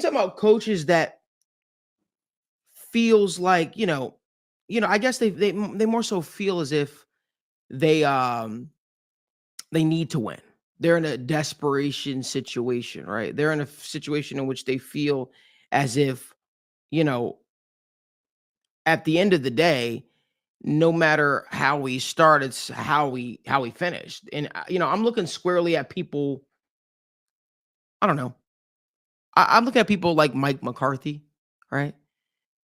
talking about coaches that feels like, I guess they more so feel as if they they need to win. They're in a desperation situation, right? They're in a situation in which they feel as if, you know, at the end of the day, no matter how we start, it's how we finished. And I'm looking squarely at people. I don't know. I'm looking at people like Mike McCarthy, right?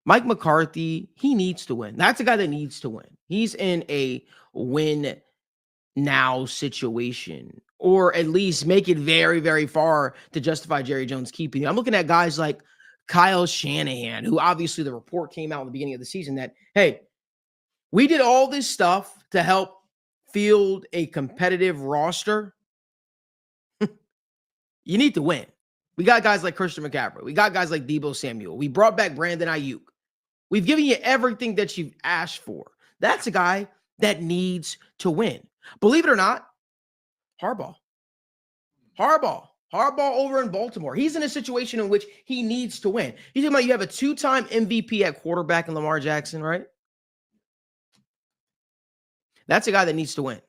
Mike McCarthy, he needs to win. That's a guy that needs to win. He's in a win now situation, or at least make it very, very far to justify Jerry Jones keeping him. I'm looking at guys like Kyle Shanahan, who obviously the report came out in the beginning of the season that, hey, we did all this stuff to help field a competitive roster. You need to win. We got guys like Christian McCaffrey. We got guys like Deebo Samuel. We brought back Brandon Ayuk. We've given you everything that you've asked for. That's a guy that needs to win. Believe it or not, Harbaugh. Harbaugh over in Baltimore. He's in a situation in which he needs to win. You're talking about you have a two-time MVP at quarterback in Lamar Jackson, right? That's a guy that needs to win.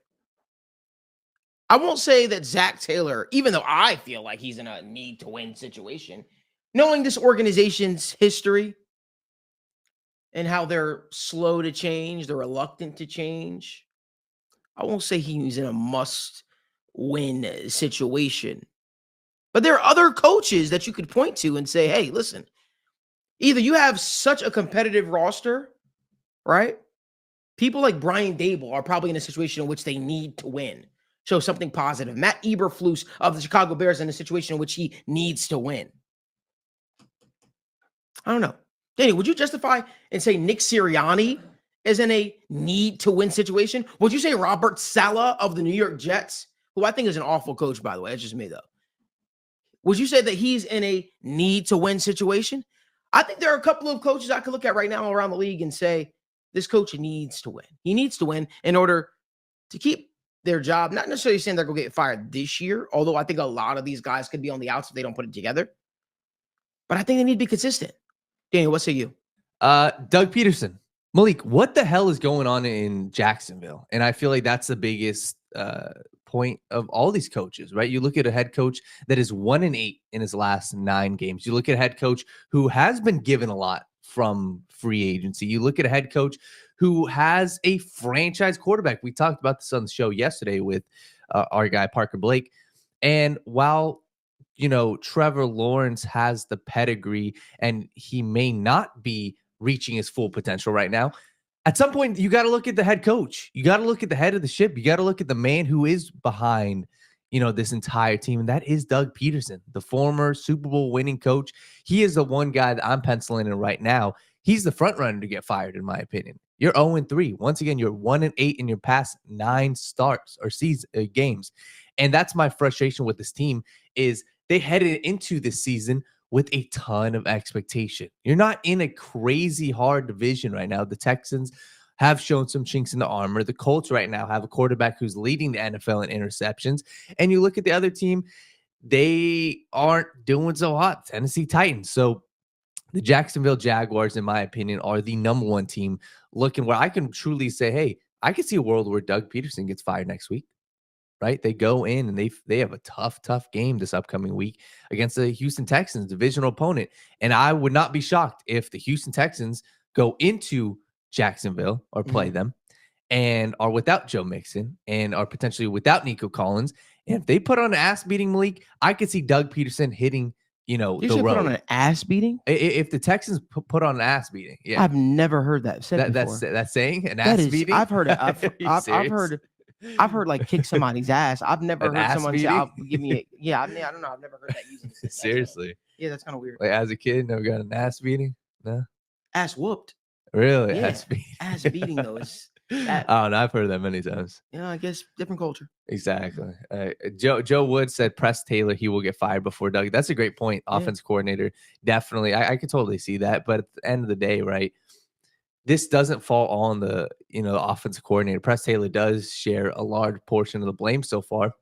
I won't say that Zach Taylor, even though I feel like he's in a need-to-win situation, knowing this organization's history and how they're slow to change, they're reluctant to change, I won't say he's in a must-win situation. But there are other coaches that you could point to and say, hey, listen, either you have such a competitive roster, right? People like Brian Dable are probably in a situation in which they need to win. Show something positive. Matt Eberflus of the Chicago Bears in a situation in which he needs to win. I don't know. Danny, would you justify and say Nick Sirianni is in a need-to-win situation? Would you say Robert Saleh of the New York Jets, who I think is an awful coach, by the way, that's just me, though. Would you say that he's in a need-to-win situation? I think there are a couple of coaches I could look at right now around the league and say, this coach needs to win. He needs to win in order to keep their job. Not necessarily saying they're going to get fired this year, although I think a lot of these guys could be on the outs if they don't put it together. But I think they need to be consistent. Daniel, what say you? Doug Peterson. Malik, what the hell is going on in Jacksonville? And I feel like that's the biggest point of all these coaches, right? You look at a head coach that is 1-8 in his last 9 games. You look at a head coach who has been given a lot from free agency. You look at a head coach who has a franchise quarterback. We talked about this on the show yesterday with our guy, Parker Blake. And while, Trevor Lawrence has the pedigree and he may not be reaching his full potential right now, at some point, you got to look at the head coach. You got to look at the head of the ship. You got to look at the man who is behind, this entire team. And that is Doug Peterson, the former Super Bowl winning coach. He is the one guy that I'm penciling in right now. He's the front runner to get fired, in my opinion. You're 0-3. Once again, you're 1-8 in your past 9 starts or games. And that's my frustration with this team is they headed into this season with a ton of expectation. You're not in a crazy hard division right now. The Texans have shown some chinks in the armor. The Colts right now have a quarterback who's leading the NFL in interceptions. And you look at the other team, they aren't doing so hot. Tennessee Titans. So the Jacksonville Jaguars, in my opinion, are the number 1 team looking where I can truly say, hey, I can see a world where Doug Peterson gets fired next week. Right? They go in and they have a tough game this upcoming week against the Houston Texans, divisional opponent. And I would not be shocked if the Houston Texans go into Jacksonville or play them and are without Joe Mixon and are potentially without Nico Collins. And if they put on an ass beating, Malik, I could see Doug Peterson hitting, the road. Put on an ass beating? If the Texans put on an ass beating, yeah. I've never heard that said before. That's saying an ass beating? I've heard it. I've heard like kick somebody's ass. I've never heard someone say, "I'll give me a." Yeah, I don't know. I've never heard that using. Seriously. Yeah, that's kind of weird. Like as a kid, never got an ass beating. No. Ass whooped. Really? Yeah. Ass beating. Ass beating though is. Oh no, I've heard that many times. Yeah, I guess different culture. Exactly. Joe Wood said Press Taylor, he will get fired before Doug. That's a great point. Offense coordinator, definitely. I could totally see that. But at the end of the day, right? This doesn't fall on the offensive coordinator. Press Taylor does share a large portion of the blame so far,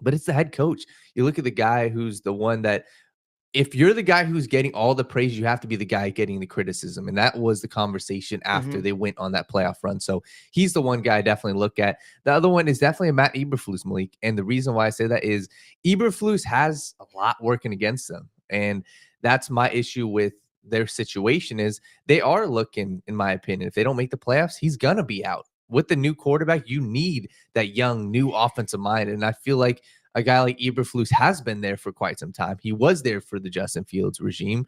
but it's the head coach. You look at the guy who's the one that if you're the guy who's getting all the praise, you have to be the guy getting the criticism. And that was the conversation after they went on that playoff run. So he's the one guy I definitely look at. The other one is definitely a Matt Eberflus, Malik. And the reason why I say that is Eberflus has a lot working against them. And that's my issue with their situation is they are looking, in my opinion, if they don't make the playoffs, he's going to be out. With the new quarterback, you need that young, new offensive mind. And I feel like a guy like Eberflus has been there for quite some time. He was there for the Justin Fields regime.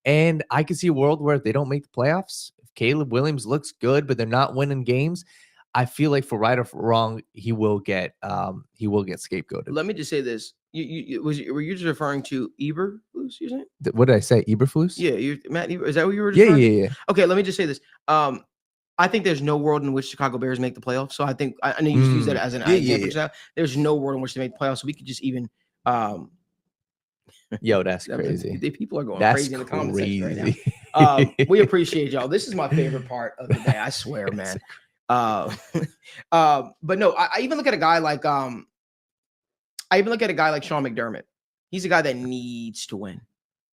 And I can see a world where if they don't make the playoffs, if Caleb Williams looks good, but they're not winning games, I feel like for right or for wrong, he will get scapegoated. Let me just say this. Were you just referring to Eberflus, you saying? What did I say? Eberflus? Yeah, Matt Eber, is that what you were Yeah, referring to? yeah. Okay, let me just say this. I think there's no world in which Chicago Bears make the playoffs. So I think I know you just use that as an example. There's no world in which they make the playoffs. So we could just even yo, that's crazy. The people are going That's crazy in the comment section right now. We appreciate y'all. This is my favorite part of the day. I swear, man. But no, I even look at a guy like Sean McDermott. He's a guy that needs to win.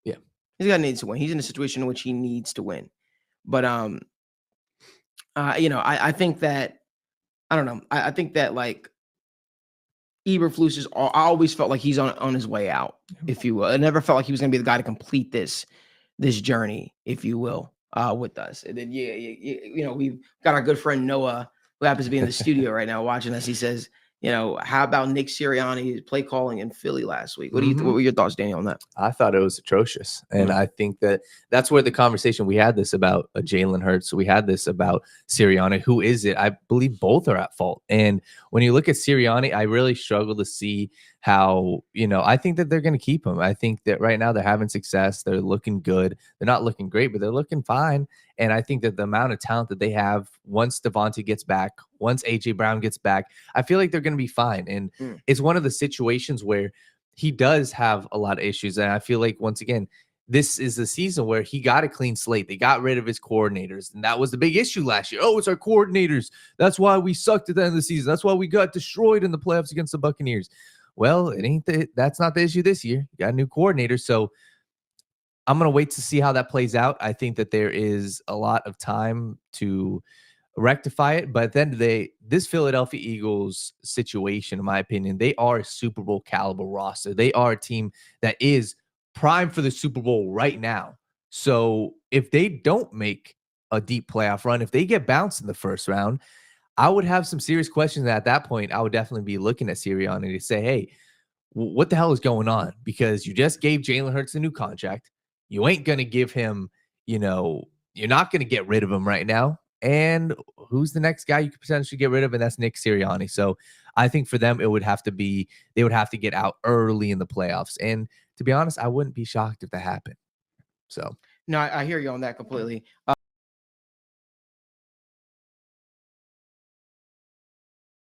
Yeah, he's a guy that needs to win. He's in a situation in which he needs to win. But I think that I don't know. I think that like Eberflus is. I always felt like he's on his way out, if you will. I never felt like he was going to be the guy to complete this journey, if you will, with us. And then we've got our good friend Noah, who happens to be in the studio right now watching us. He says, how about Nick Sirianni's play calling in Philly last week? What were your thoughts, Danny, on that? I thought it was atrocious. And I think that's where the conversation, we had this about Jalen Hurts. We had this about Sirianni. Who is it? I believe both are at fault. And when you look at Sirianni, I really struggle to see how, I think that they're going to keep him. I think that right now they're having success. They're looking good. They're not looking great, but they're looking fine. And I think that the amount of talent that they have, once Devontae gets back, once AJ Brown gets back, I feel like they're going to be fine. And it's one of the situations where he does have a lot of issues. And I feel like, once again, this is the season where he got a clean slate. They got rid of his coordinators. And that was the big issue last year. Oh, it's our coordinators. That's why we sucked at the end of the season. That's why we got destroyed in the playoffs against the Buccaneers. Well, that's not the issue this year. You got a new coordinator. So I'm going to wait to see how that plays out. I think that there is a lot of time to rectify it. But at the end of the day, this Philadelphia Eagles situation, in my opinion, they are a Super Bowl caliber roster. They are a team that is prime for the Super Bowl right now. So if they don't make a deep playoff run, if they get bounced in the first round, I would have some serious questions. At that point, I would definitely be looking at Sirianni to say, hey, what the hell is going on? Because you just gave Jalen Hurts a new contract. You ain't going to give him, you're not going to get rid of him right now. And who's the next guy you could potentially get rid of? And that's Nick Sirianni. So I think for them, they would have to get out early in the playoffs. And to be honest, I wouldn't be shocked if that happened. So no, I hear you on that completely.